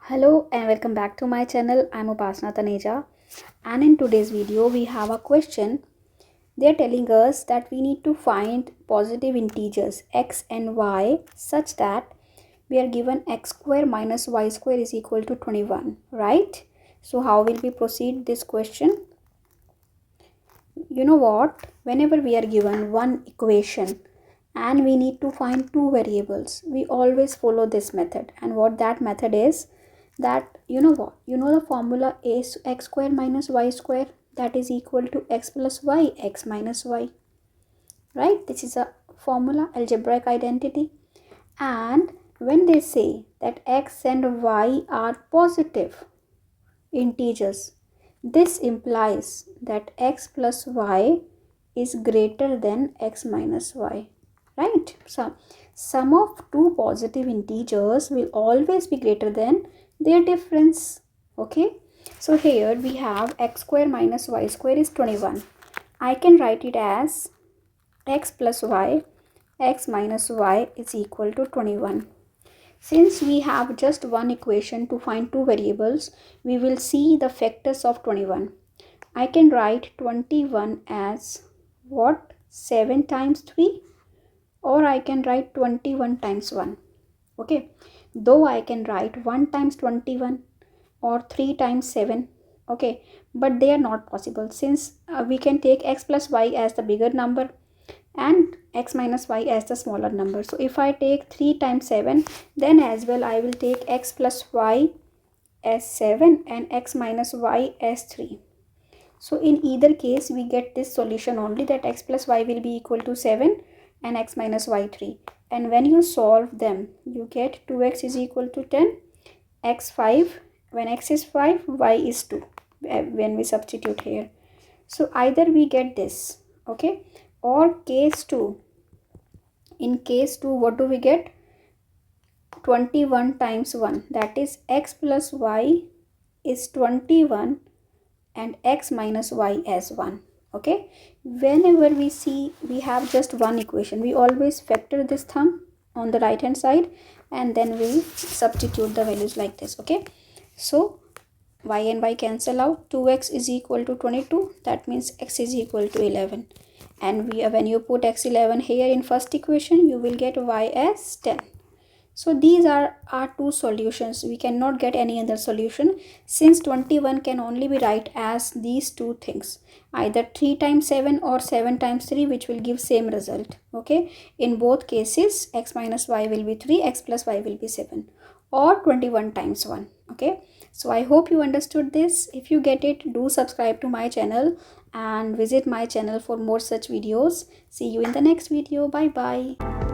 Hello and welcome back to my channel. I'm Upasana Taneja, and in today's video we have a question. They're telling us that we need to find positive integers x and y such that we are given x square minus y square is equal to 21, right? So how will we proceed this question? You know what? Whenever we are given one equation and we need to find two variables, we always follow this method. And what that method is, that the formula is x square minus y square, that is equal to x plus y, x minus y, right? This is a formula, algebraic identity. And when they say that x and y are positive integers, this implies that x plus y is greater than x minus y, right? So sum of two positive integers will always be greater than their difference. Okay, so here we have x square minus y square is 21. I can write it as x plus y, x minus y is equal to 21. Since we have just one equation to find two variables, we will see the factors of 21. I can write 21 as what? 7 times 3, or I can write 21 times 1. Okay, though I can write 1 times 21 or 3 times 7. Okay, but they are not possible, since we can take x plus y as the bigger number and x minus y as the smaller number. So if I take 3 times 7, then as well I will take x plus y as 7 and x minus y as 3. So in either case we get this solution only, that x plus y will be equal to 7 and x minus y 3. And when you solve them, you get 2x is equal to 10, x 5, when x is 5, y is 2 when we substitute here. So either we get this, okay, or case 2. In case 2, what do we get? 21 times 1, that is x plus y is 21 and x minus y as 1. Okay, whenever we see we have just one equation, we always factor this thumb on the right hand side and then we substitute the values like this. Okay, so y and y cancel out, 2x is equal to 22, that means x is equal to 11. And when you put x11 here in first equation, you will get y as 10. So these are our two solutions. We cannot get any other solution, since 21 can only be write as these two things, either 3 times 7 or 7 times 3, which will give same result. Okay, in both cases x minus y will be 3, x plus y will be 7, or 21 times 1. Okay, so I hope you understood this. If you get it, do subscribe to my channel and visit my channel for more such videos. See you in the next video. Bye bye.